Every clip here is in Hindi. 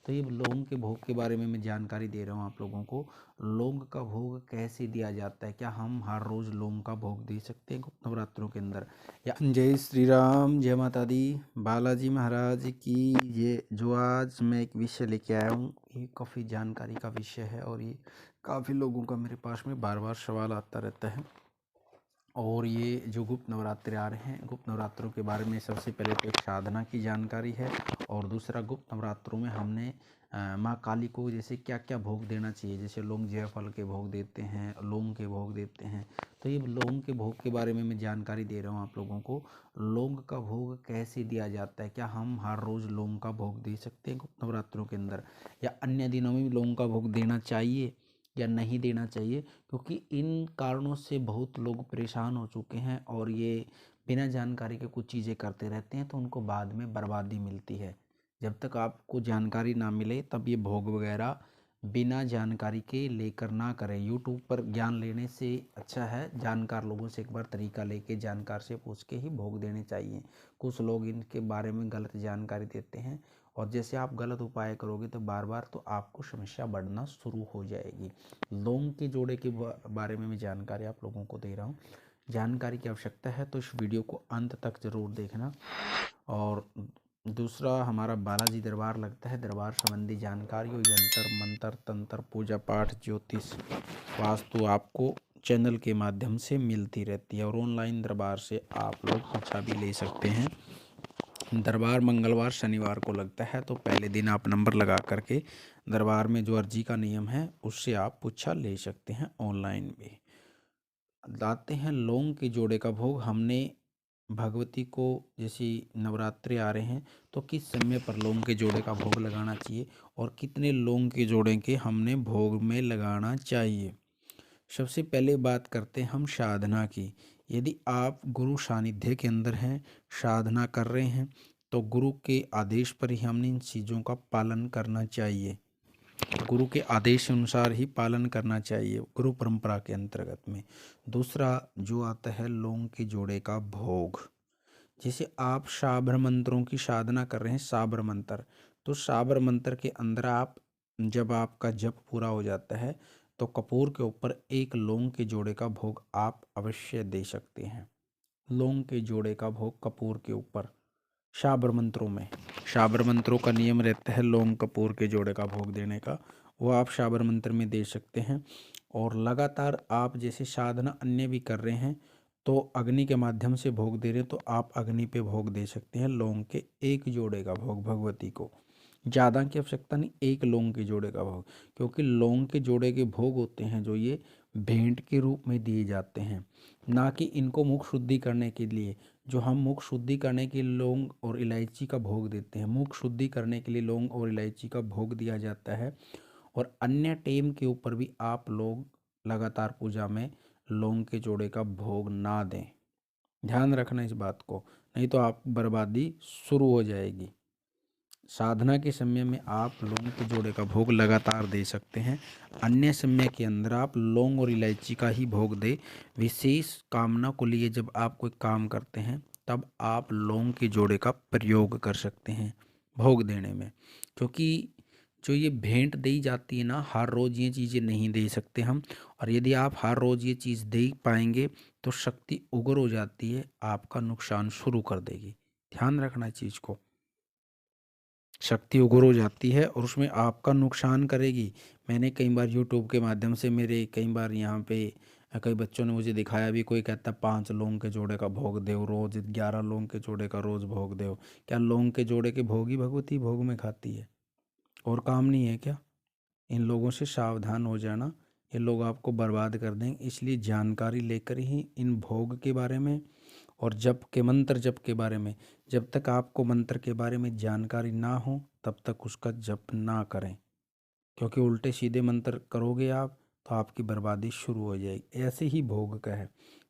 तो ये लौंग के भोग के बारे में मैं जानकारी दे रहा हूँ आप लोगों को। लौंग का भोग कैसे दिया जाता है, क्या हम हर रोज़ लौंग का भोग दे सकते हैं गुप्त नवरात्रों के अंदर? या जय श्री राम, जय माता दी, बालाजी महाराज की। ये जो आज मैं एक विषय लेके आया हूँ, ये काफ़ी जानकारी का विषय है और ये काफ़ी लोगों का मेरे पास में बार बार सवाल आता रहता है। और ये जो गुप्त नवरात्रे आ रहे हैं, गुप्त नवरात्रों के बारे में सबसे पहले तो एक साधना की जानकारी है, और दूसरा गुप्त नवरात्रों में हमने माँ काली को जैसे क्या क्या भोग देना चाहिए। जैसे लौंग जायफल के भोग देते हैं, लौंग के भोग देते हैं। तो ये लौंग के भोग के बारे में मैं जानकारी दे रहा हूँ आप लोगों को। लौंग का भोग कैसे दिया जाता है, क्या हम हर रोज़ लौंग का भोग दे सकते हैं गुप्त नवरात्रों के अंदर, या अन्य दिनों में भी लौंग का भोग देना चाहिए या नहीं देना चाहिए? क्योंकि इन कारणों से बहुत लोग परेशान हो चुके हैं और ये बिना जानकारी के कुछ चीज़ें करते रहते हैं, तो उनको बाद में बर्बादी मिलती है। जब तक आपको जानकारी ना मिले तब ये भोग वगैरह बिना जानकारी के लेकर ना करें। यूट्यूब पर ज्ञान लेने से अच्छा है जानकार लोगों से एक बार तरीका लेके जानकार से पूछ के ही भोग देने चाहिए। कुछ लोग इनके बारे में गलत जानकारी देते हैं, और जैसे आप गलत उपाय करोगे तो बार बार तो आपको समस्या बढ़ना शुरू हो जाएगी। लौंग के जोड़े के बारे में मैं जानकारी आप लोगों को दे रहा हूँ। जानकारी की आवश्यकता है तो इस वीडियो को अंत तक ज़रूर देखना। और दूसरा, हमारा बालाजी दरबार लगता है, दरबार संबंधी जानकारी और यंत्र मंत्र तंत्र पूजा पाठ ज्योतिष वास्तु आपको चैनल के माध्यम से मिलती रहती है, और ऑनलाइन दरबार से आप लोग पूछा भी ले सकते हैं। दरबार मंगलवार शनिवार को लगता है, तो पहले दिन आप नंबर लगा करके दरबार में जो अर्जी का नियम है उससे आप पूछा ले सकते हैं ऑनलाइन भी। लाते हैं लौंग के जोड़े का भोग। हमने भगवती को, जैसे नवरात्रे आ रहे हैं तो किस समय पर लौंग के जोड़े का भोग लगाना चाहिए और कितने लौंग के जोड़े के हमने भोग में लगाना चाहिए। सबसे पहले बात करते हैं हम साधना की। यदि आप गुरु सानिध्य के अंदर हैं, साधना कर रहे हैं, तो गुरु के आदेश पर ही हमने इन चीज़ों का पालन करना चाहिए। गुरु के आदेश अनुसार ही पालन करना चाहिए गुरु परंपरा के अंतर्गत में। दूसरा जो आता है लौंग के जोड़े का भोग। जैसे आप साबर मंत्रों की साधना कर रहे हैं, साबर मंत्र, तो साबर मंत्र के अंदर आप जब आपका जप पूरा हो जाता है तो कपूर के ऊपर एक लौंग के जोड़े का भोग आप अवश्य दे सकते हैं। लौंग के जोड़े का भोग कपूर के ऊपर शाबर मंत्रों में, शाबर मंत्रों का नियम रहता है लौंग कपूर के जोड़े का भोग देने का, वो आप शाबर मंत्र में दे सकते हैं। और लगातार आप जैसे साधना अन्य भी कर रहे हैं तो अग्नि के माध्यम से भोग दे रहे हैं, तो आप अग्नि पे भोग दे सकते हैं लौंग के एक जोड़े का भोग भगवती को। ज़्यादा की आवश्यकता नहीं, एक लौंग के जोड़े का भोग, क्योंकि लौंग के जोड़े के भोग होते हैं जो ये भेंट के रूप में दिए जाते हैं, ना कि इनको मुख शुद्धि करने के लिए। जो हम मुख शुद्धि करने के लिए लौंग और इलायची का भोग देते हैं, मुख शुद्धि करने के लिए लौंग और इलायची का भोग दिया जाता है। और अन्य टेम के ऊपर भी आप लोग लगातार पूजा में लौंग के जोड़े का भोग ना दें। ध्यान रखना इस बात को, नहीं तो आप बर्बादी शुरू हो जाएगी। साधना के समय में आप लौंग के जोड़े का भोग लगातार दे सकते हैं। अन्य समय के अंदर आप लौंग और इलायची का ही भोग दे। विशेष कामना को लिए जब आप कोई काम करते हैं तब आप लौंग के जोड़े का प्रयोग कर सकते हैं भोग देने में। क्योंकि जो ये भेंट दी जाती है ना, हर रोज़ ये चीज़ें नहीं दे सकते हम। और यदि आप हर रोज़ ये चीज़ दे पाएंगे तो शक्ति उग्र हो जाती है, आपका नुकसान शुरू कर देगी। ध्यान रखना इस चीज़ को, शक्ति उग्र हो जाती है और उसमें आपका नुकसान करेगी। मैंने कई बार यूट्यूब के माध्यम से, मेरे कई बार यहाँ पे कई बच्चों ने मुझे दिखाया भी, कोई कहता है 5 लौंग के जोड़े का भोग दो रोज़, 11 लौंग के जोड़े का रोज़ भोग दो। क्या लौंग के जोड़े के भोग ही भगवती भोग में खाती है? और काम नहीं है क्या? इन लोगों से सावधान हो जाना, ये लोग आपको बर्बाद कर देंगे। इसलिए जानकारी लेकर ही इन भोग के बारे में और जप के, मंत्र जप के बारे में, जब तक आपको मंत्र के बारे में जानकारी ना हो तब तक उसका जप ना करें। क्योंकि उल्टे सीधे मंत्र करोगे आप तो आपकी बर्बादी शुरू हो जाएगी। ऐसे ही भोग का है,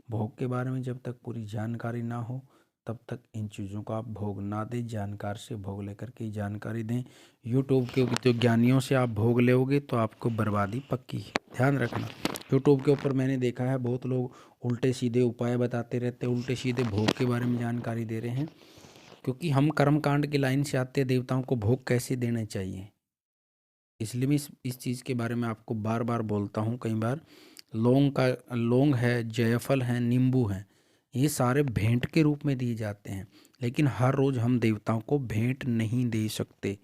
भोग के बारे में जब तक पूरी जानकारी ना हो तब तक इन चीज़ों का आप भोग ना दें। जानकार से भोग लेकर के जानकारी दें। यूट्यूब के जो ज्ञानियों से आप भोग लोगे तो आपको बर्बादी पक्की है, ध्यान रखना। यूट्यूब के ऊपर मैंने देखा है बहुत लोग उल्टे सीधे उपाय बताते रहते हैं, उल्टे सीधे भोग के बारे में जानकारी दे रहे हैं। क्योंकि हम कर्मकांड की लाइन से आते हैं, देवताओं को भोग कैसे देने चाहिए इसलिए मैं इस चीज़ के बारे में आपको बार बार बोलता हूँ कई बार। लौंग है, जायफल है, नींबू है, ये सारे भेंट के रूप में दिए जाते हैं, लेकिन हर रोज़ हम देवताओं को भेंट नहीं दे सकते।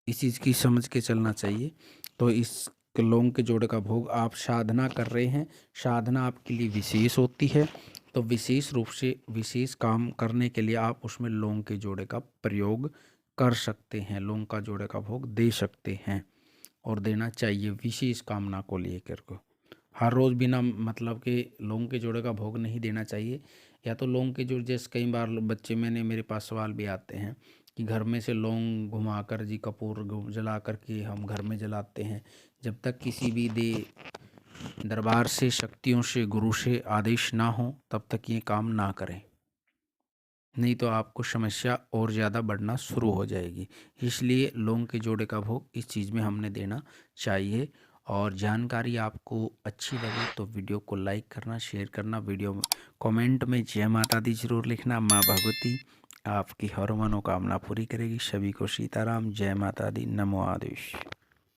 इस चीज़ की समझ के चलना चाहिए। तो इस लौंग के जोड़े का भोग आप साधना कर रहे हैं, साधना आपके लिए विशेष होती है, तो विशेष रूप से विशेष काम करने के लिए आप उसमें लौंग के जोड़े का प्रयोग कर सकते हैं, लौंग का जोड़े का भोग दे सकते हैं और देना चाहिए विशेष कामना को लेकर को। हर रोज़ बिना मतलब के लौंग के जोड़े का भोग नहीं देना चाहिए। या तो लौंग के जोड़े, जैसे कई बार बच्चे मेरे पास सवाल भी आते हैं कि घर में से लौंग घुमाकर जी कपूर जला कर के हम घर में जलाते हैं, जब तक किसी भी दरबार से, शक्तियों से, गुरु से आदेश ना हो तब तक ये काम ना करें, नहीं तो आपको समस्या और ज़्यादा बढ़ना शुरू हो जाएगी। इसलिए लौंग के जोड़े का भोग इस चीज़ में हमने देना चाहिए। और जानकारी आपको अच्छी लगे तो वीडियो को लाइक करना, शेयर करना, वीडियो में कमेंट में जय माता दी जरूर लिखना। माँ भगवती आपकी हर मनोकामना पूरी करेगी। सभी को सीताराम, जय माता दी, नमो आदेश।